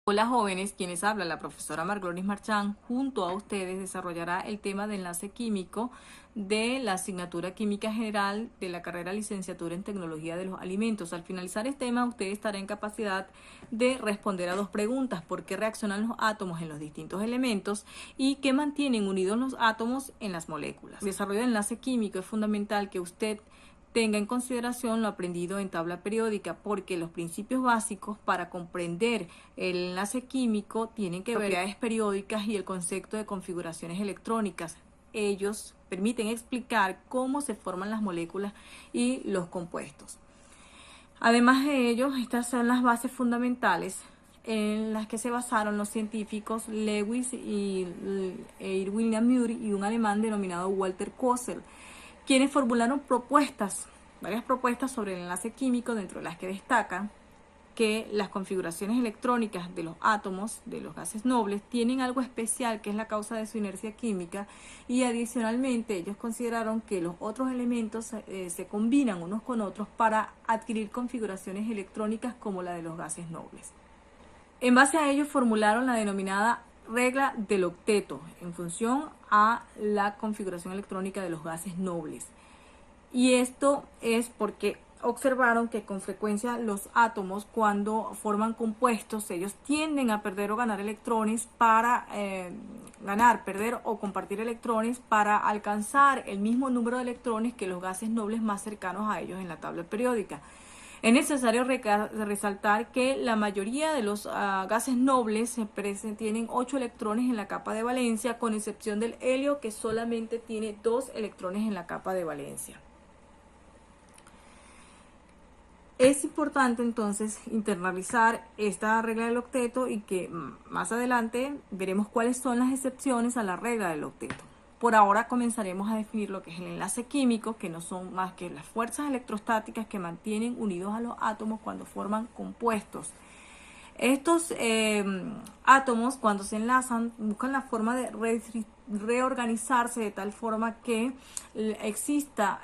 Hola jóvenes, quienes habla la profesora Margloris Marchán, junto a ustedes desarrollará el tema de enlace químico de la asignatura Química General de la carrera Licenciatura en Tecnología de los Alimentos. Al finalizar este tema, usted estará en capacidad de responder a dos preguntas: ¿por qué reaccionan los átomos en los distintos elementos y qué mantienen unidos los átomos en las moléculas? El desarrollo del enlace químico es fundamental que usted tenga en consideración lo aprendido en tabla periódica, porque los principios básicos para comprender el enlace químico tienen que ver con propiedades periódicas y el concepto de configuraciones electrónicas. Ellos permiten explicar cómo se forman las moléculas y los compuestos. Además de ello, estas son las bases fundamentales en las que se basaron los científicos Lewis y William Muir y un alemán denominado Walter Kossel, quienes formularon varias propuestas sobre el enlace químico, dentro de las que destacan que las configuraciones electrónicas de los átomos de los gases nobles tienen algo especial, que es la causa de su inercia química, y adicionalmente ellos consideraron que los otros elementos se combinan unos con otros para adquirir configuraciones electrónicas como la de los gases nobles. En base a ello formularon la denominada regla del octeto en función a la configuración electrónica de los gases nobles. Y esto es porque observaron que con frecuencia los átomos, cuando forman compuestos, ellos tienden a perder o ganar electrones para perder o compartir electrones para alcanzar el mismo número de electrones que los gases nobles más cercanos a ellos en la tabla periódica. Es necesario resaltar que la mayoría de los gases nobles tienen 8 electrones en la capa de valencia, con excepción del helio, que solamente tiene 2 electrones en la capa de valencia. Es importante entonces internalizar esta regla del octeto, y que más adelante veremos cuáles son las excepciones a la regla del octeto. Por ahora comenzaremos a definir lo que es el enlace químico, que no son más que las fuerzas electrostáticas que mantienen unidos a los átomos cuando forman compuestos. Estos átomos, cuando se enlazan, buscan la forma de reorganizarse de tal forma que exista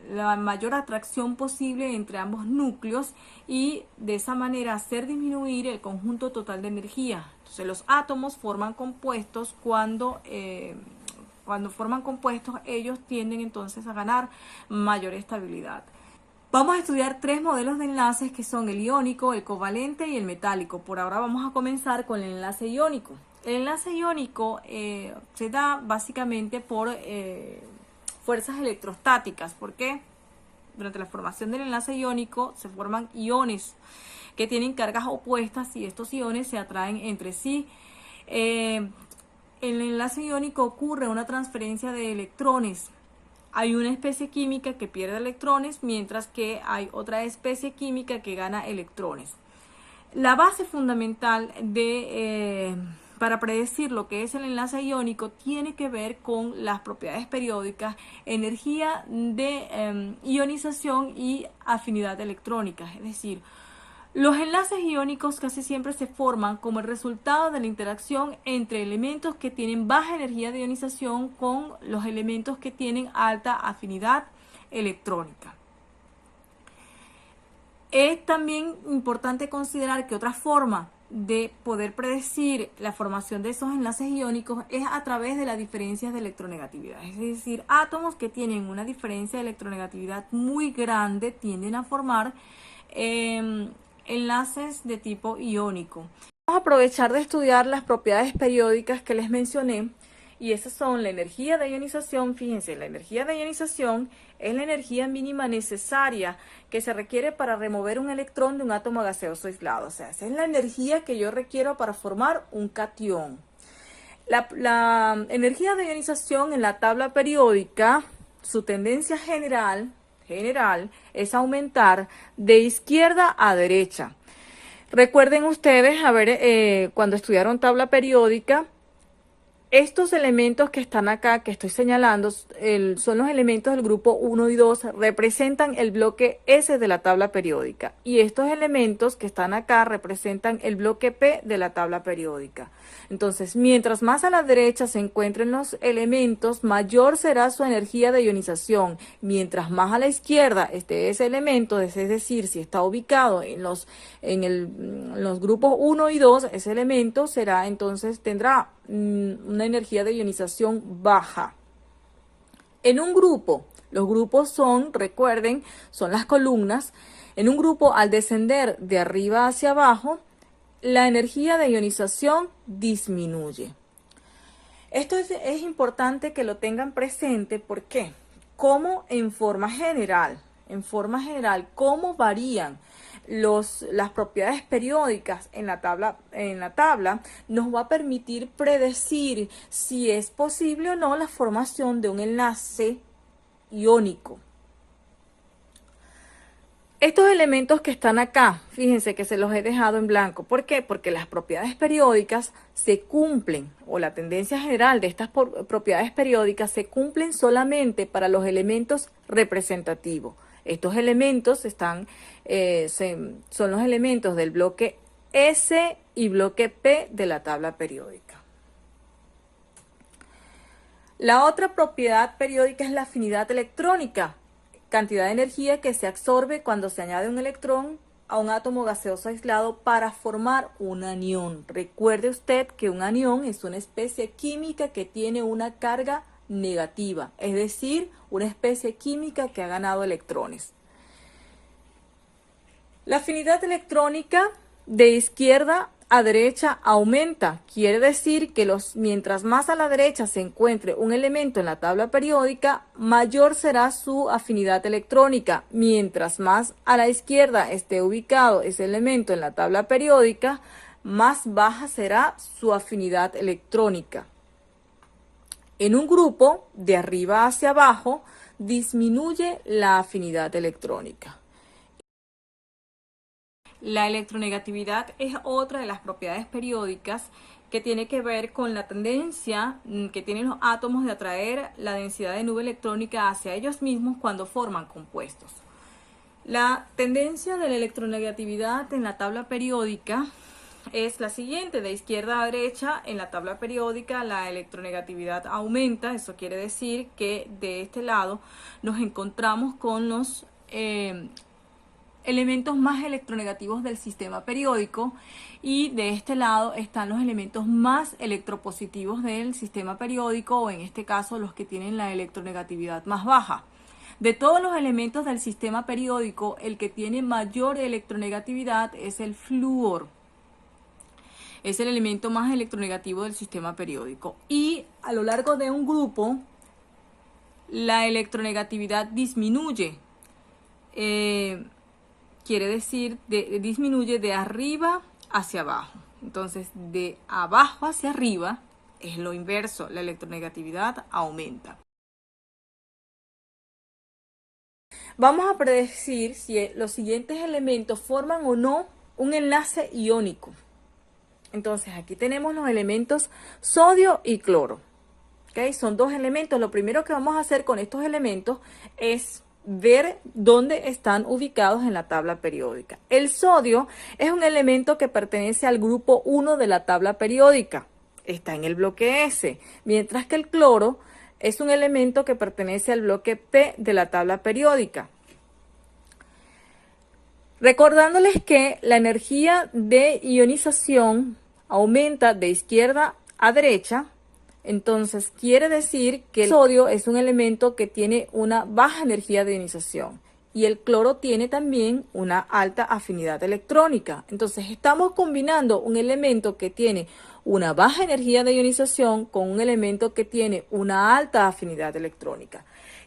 la mayor atracción posible entre ambos núcleos, y de esa manera hacer disminuir el conjunto total de energía. Entonces los átomos forman compuestos. Cuando forman compuestos, ellos tienden entonces a ganar mayor estabilidad. Vamos a estudiar 3 modelos de enlaces, que son el iónico, el covalente y el metálico. Por ahora vamos a comenzar con el enlace iónico. El enlace iónico se da básicamente por fuerzas electrostáticas. ¿Por qué? Durante la formación del enlace iónico se forman iones que tienen cargas opuestas, y estos iones se atraen entre sí. En el enlace iónico ocurre una transferencia de electrones. Hay una especie química que pierde electrones, mientras que hay otra especie química que gana electrones. La base fundamental para predecir lo que es el enlace iónico tiene que ver con las propiedades periódicas, energía de ionización y afinidad electrónica. Es decir, los enlaces iónicos casi siempre se forman como el resultado de la interacción entre elementos que tienen baja energía de ionización con los elementos que tienen alta afinidad electrónica. Es también importante considerar que otra forma de poder predecir la formación de esos enlaces iónicos es a través de las diferencias de electronegatividad. Es decir, átomos que tienen una diferencia de electronegatividad muy grande tienden a formar enlaces de tipo iónico. Vamos a aprovechar de estudiar las propiedades periódicas que les mencioné, y esas son la energía de ionización. Fíjense, la energía de ionización es la energía mínima necesaria que se requiere para remover un electrón de un átomo gaseoso aislado. O sea, esa es la energía que yo requiero para formar un catión. La energía de ionización en la tabla periódica, su tendencia general es aumentar de izquierda a derecha. Recuerden ustedes, cuando estudiaron tabla periódica, Estos elementos que están acá, que estoy señalando, son los elementos del grupo 1 y 2, representan el bloque S de la tabla periódica. Y estos elementos que están acá representan el bloque P de la tabla periódica. Entonces, mientras más a la derecha se encuentren los elementos, mayor será su energía de ionización. Mientras más a la izquierda esté ese elemento, es decir, si está ubicado en los grupos 1 y 2, ese elemento tendrá una energía de ionización baja. En un grupo, los grupos recuerden, son las columnas. En un grupo, al descender de arriba hacia abajo, la energía de ionización disminuye. Esto es importante que lo tengan presente. ¿Por qué? Como en forma general, cómo varían las propiedades periódicas en la tabla nos va a permitir predecir si es posible o no la formación de un enlace iónico. Estos elementos que están acá, fíjense que se los he dejado en blanco. ¿Por qué? Porque las propiedades periódicas se cumplen, o la tendencia general de estas propiedades periódicas se cumplen solamente para los elementos representativos. Estos elementos son los elementos del bloque S y bloque P de la tabla periódica. La otra propiedad periódica es la afinidad electrónica, cantidad de energía que se absorbe cuando se añade un electrón a un átomo gaseoso aislado para formar un anión. Recuerde usted que un anión es una especie química que tiene una carga negativa, es decir, una especie química que ha ganado electrones. La afinidad electrónica de izquierda a derecha aumenta. Quiere decir que mientras más a la derecha se encuentre un elemento en la tabla periódica, mayor será su afinidad electrónica. Mientras más a la izquierda esté ubicado ese elemento en la tabla periódica, más baja será su afinidad electrónica. En un grupo, de arriba hacia abajo, disminuye la afinidad electrónica. La electronegatividad es otra de las propiedades periódicas que tiene que ver con la tendencia que tienen los átomos de atraer la densidad de nube electrónica hacia ellos mismos cuando forman compuestos. La tendencia de la electronegatividad en la tabla periódica es la siguiente: de izquierda a derecha en la tabla periódica la electronegatividad aumenta. Eso quiere decir que de este lado nos encontramos con los elementos más electronegativos del sistema periódico, y de este lado están los elementos más electropositivos del sistema periódico, o en este caso los que tienen la electronegatividad más baja. De todos los elementos del sistema periódico, el que tiene mayor electronegatividad es el flúor. Es el elemento más electronegativo del sistema periódico. Y a lo largo de un grupo, la electronegatividad disminuye. Quiere decir, disminuye de arriba hacia abajo. Entonces, de abajo hacia arriba es lo inverso, la electronegatividad aumenta. Vamos a predecir si los siguientes elementos forman o no un enlace iónico. Entonces, aquí tenemos los elementos sodio y cloro. ¿Okay? Son dos elementos. Lo primero que vamos a hacer con estos elementos es ver dónde están ubicados en la tabla periódica. El sodio es un elemento que pertenece al grupo 1 de la tabla periódica. Está en el bloque S, mientras que el cloro es un elemento que pertenece al bloque P de la tabla periódica. Recordándoles que la energía de ionización aumenta de izquierda a derecha, entonces quiere decir que el sodio es un elemento que tiene una baja energía de ionización y el cloro tiene también una alta afinidad electrónica. Entonces estamos combinando un elemento que tiene una baja energía de ionización con un elemento que tiene una alta afinidad electrónica.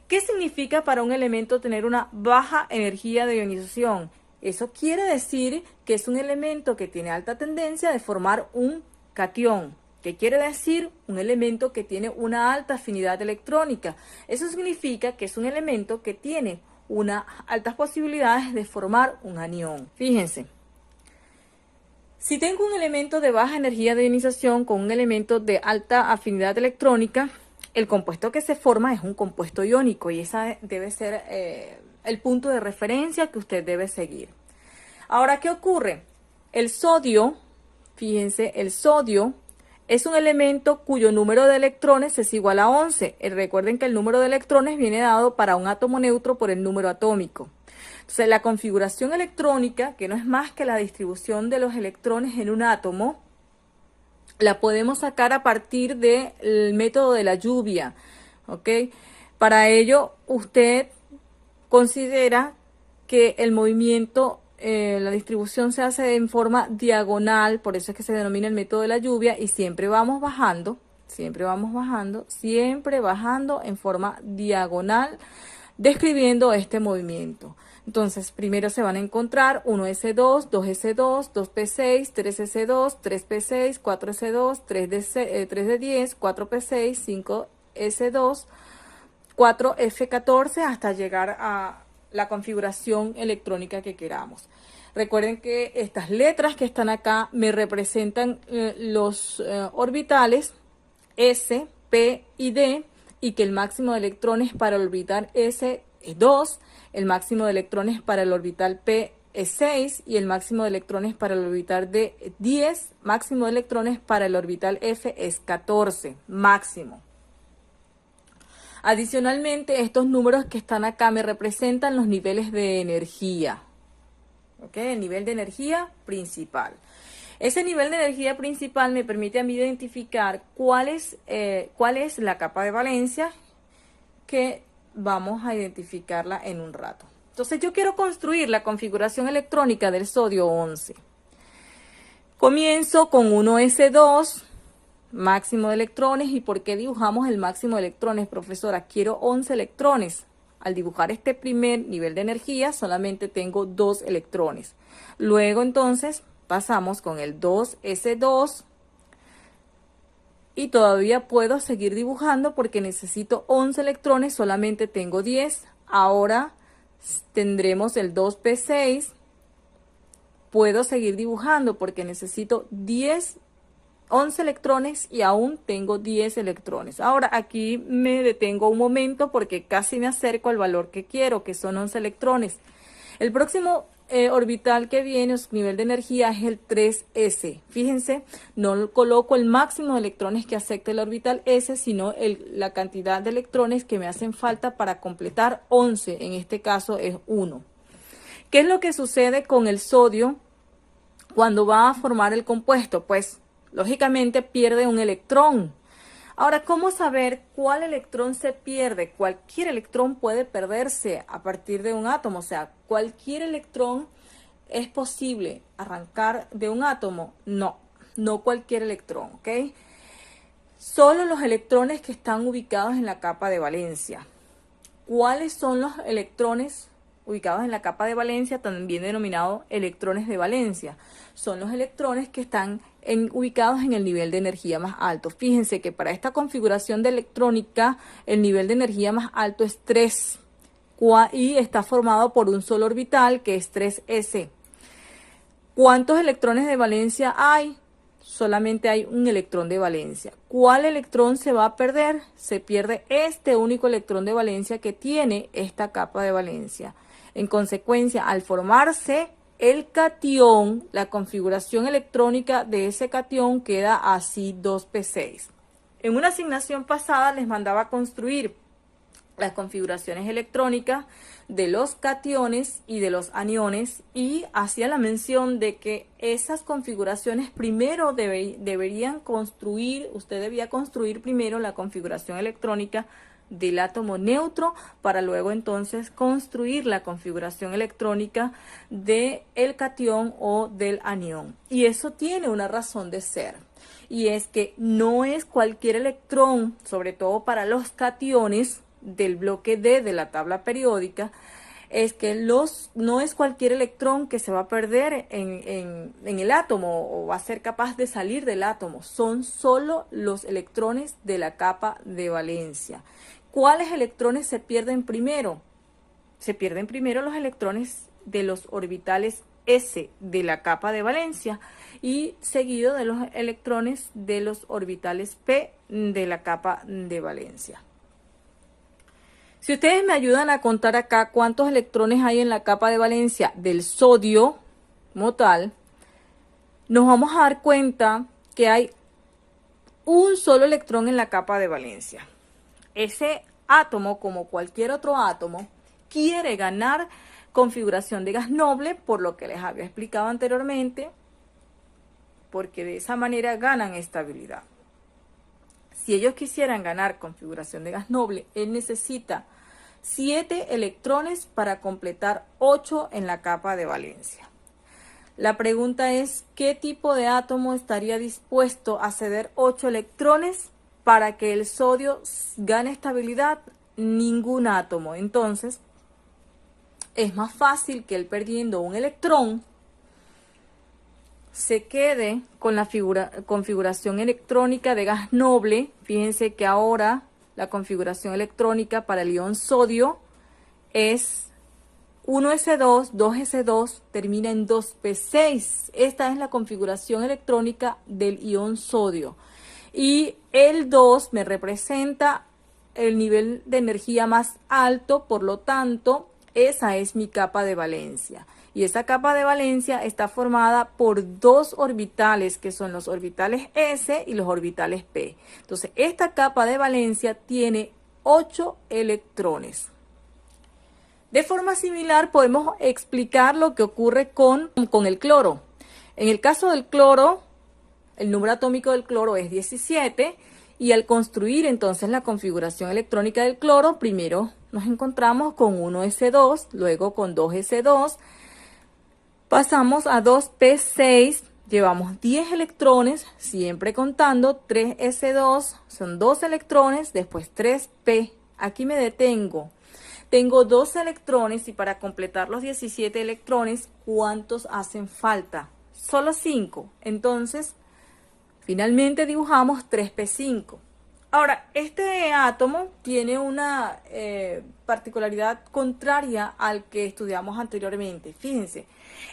¿Qué significa para un elemento tener una baja energía de ionización? Eso quiere decir que es un elemento que tiene alta tendencia de formar un catión. ¿Qué quiere decir? Un elemento que tiene una alta afinidad electrónica. Eso significa que es un elemento que tiene unas altas posibilidades de formar un anión. Fíjense, Si tengo un elemento de baja energía de ionización con un elemento de alta afinidad electrónica, el compuesto que se forma es un compuesto iónico y ese debe ser el punto de referencia que usted debe seguir. Ahora, ¿qué ocurre? El sodio, fíjense, el sodio es un elemento cuyo número de electrones es igual a 11. Recuerden que el número de electrones viene dado para un átomo neutro por el número atómico. Entonces, la configuración electrónica, que no es más que la distribución de los electrones en un átomo, la podemos sacar a partir del método de la lluvia, ¿ok? Para ello, usted considera que el movimiento, la distribución se hace en forma diagonal, por eso es que se denomina el método de la lluvia, y siempre vamos bajando en forma diagonal, describiendo este movimiento. Entonces, primero se van a encontrar 1s2, 2s2, 2p6, 3s2, 3p6, 4s2, 3d10, 4p6, 5s2, 4f14 hasta llegar a la configuración electrónica que queramos. Recuerden que estas letras que están acá me representan los orbitales S, P y D, y que el máximo de electrones para el orbital S es 2, el máximo de electrones para el orbital P es 6 y el máximo de electrones para el orbital D es 10, máximo de electrones para el orbital F es 14, máximo. Adicionalmente, estos números que están acá me representan los niveles de energía, ¿ok? El nivel de energía principal. Ese nivel de energía principal me permite a mí identificar cuál es la capa de valencia, que vamos a identificarla en un rato. Entonces, yo quiero construir la configuración electrónica del sodio 11. Comienzo con 1s2, máximo de electrones. ¿Y por qué dibujamos el máximo de electrones, profesora? Quiero 11 electrones. Al dibujar este primer nivel de energía, solamente tengo 2 electrones. Luego, entonces, pasamos con el 2s2. Y todavía puedo seguir dibujando porque necesito 11 electrones, solamente tengo 10. Ahora tendremos el 2p6. Puedo seguir dibujando porque necesito 11 electrones y aún tengo 10 electrones. Ahora aquí me detengo un momento porque casi me acerco al valor que quiero, que son 11 electrones. El próximo orbital que viene, su nivel de energía, es el 3s. Fíjense, no coloco el máximo de electrones que acepte el orbital s, sino la cantidad de electrones que me hacen falta para completar 11. En este caso es 1. ¿Qué es lo que sucede con el sodio cuando va a formar el compuesto? Pues, lógicamente pierde un electrón. Ahora, ¿cómo saber cuál electrón se pierde? Cualquier electrón puede perderse a partir de un átomo, o sea, cualquier electrón es posible arrancar de un átomo. No cualquier electrón, ¿ok? Solo los electrones que están ubicados en la capa de valencia. ¿Cuáles son los electrones ubicados en la capa de valencia, también denominados electrones de valencia? Son los electrones que están ubicados en el nivel de energía más alto. Fíjense que para esta configuración de electrónica, el nivel de energía más alto es 3 y está formado por un solo orbital que es 3s. ¿Cuántos electrones de valencia hay? Solamente hay un electrón de valencia. ¿Cuál electrón se va a perder? Se pierde este único electrón de valencia que tiene esta capa de valencia. En consecuencia, al formarse el catión, la configuración electrónica de ese catión queda así, 2p6. En una asignación pasada les mandaba a construir las configuraciones electrónicas de los cationes y de los aniones y hacía la mención de que esas configuraciones primero deberían construir, usted debía construir primero la configuración electrónica del átomo neutro para luego entonces construir la configuración electrónica del catión o del anión. Y eso tiene una razón de ser, y es que no es cualquier electrón, sobre todo para los cationes del bloque D de la tabla periódica, es que no es cualquier electrón que se va a perder en el átomo o va a ser capaz de salir del átomo. Son solo los electrones de la capa de valencia. ¿Cuáles electrones se pierden primero? Se pierden primero los electrones de los orbitales S de la capa de valencia y seguido de los electrones de los orbitales P de la capa de valencia. Si ustedes me ayudan a contar acá cuántos electrones hay en la capa de valencia del sodio como tal, nos vamos a dar cuenta que hay un solo electrón en la capa de valencia. Ese átomo, como cualquier otro átomo, quiere ganar configuración de gas noble, por lo que les había explicado anteriormente, porque de esa manera ganan estabilidad. Si ellos quisieran ganar configuración de gas noble, él necesita 7 electrones para completar 8 en la capa de valencia. La pregunta es, ¿qué tipo de átomo estaría dispuesto a ceder 8 electrones para que el sodio gane estabilidad? Ningún átomo. Entonces, es más fácil que él perdiendo un electrón se quede con la configuración electrónica de gas noble. Fíjense que ahora la configuración electrónica para el ion sodio es 1s2, 2s2, termina en 2p6. Esta es la configuración electrónica del ion sodio. Y el 2 me representa el nivel de energía más alto, por lo tanto, esa es mi capa de valencia. Y esa capa de valencia está formada por 2 orbitales, que son los orbitales S y los orbitales P. Entonces, esta capa de valencia tiene 8 electrones. De forma similar, podemos explicar lo que ocurre con el cloro. En el caso del cloro, el número atómico del cloro es 17, y al construir entonces la configuración electrónica del cloro, primero nos encontramos con 1s2, luego con 2s2, pasamos a 2p6, llevamos 10 electrones, siempre contando, 3s2, son 2 electrones, después 3p, aquí me detengo. Tengo 2 electrones y para completar los 17 electrones, ¿cuántos hacen falta? Solo 5. Entonces, finalmente dibujamos 3p5. Ahora, este átomo tiene una particularidad contraria al que estudiamos anteriormente. Fíjense,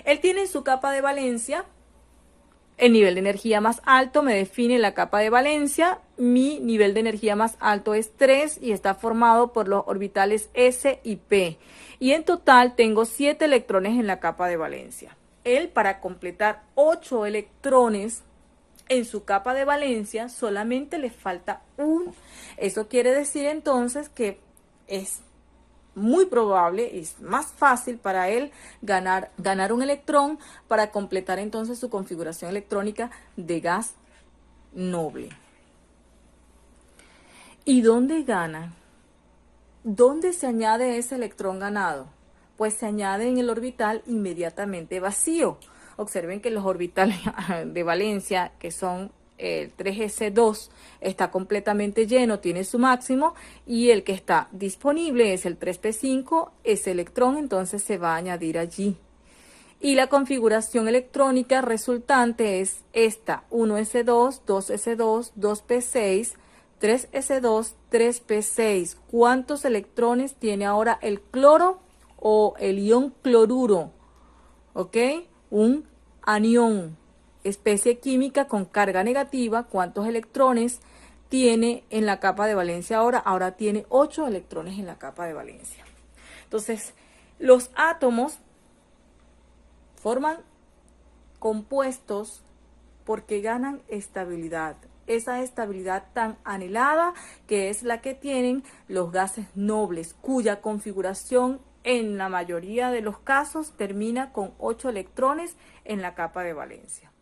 él tiene en su capa de valencia el nivel de energía más alto, me define la capa de valencia. Mi nivel de energía más alto es 3 y está formado por los orbitales S y P. Y en total tengo 7 electrones en la capa de valencia. Él, para completar 8 electrones en su capa de valencia, solamente le falta 1. Eso quiere decir entonces que es muy probable, es más fácil para él ganar un electrón para completar entonces su configuración electrónica de gas noble. ¿Y dónde gana? ¿Dónde se añade ese electrón ganado? Pues se añade en el orbital inmediatamente vacío. Observen que los orbitales de valencia, que son el 3s2, está completamente lleno, tiene su máximo, y el que está disponible es el 3p5, ese electrón entonces se va a añadir allí. Y la configuración electrónica resultante es esta: 1s2, 2s2, 2p6, 3s2, 3p6. ¿Cuántos electrones tiene ahora el cloro o el ion cloruro? ¿Ok? Un anión, especie química con carga negativa. ¿Cuántos electrones tiene en la capa de valencia ahora? Ahora tiene 8 electrones en la capa de valencia. Entonces, los átomos forman compuestos porque ganan estabilidad. Esa estabilidad tan anhelada que es la que tienen los gases nobles, cuya configuración en la mayoría de los casos termina con 8 electrones en la capa de valencia.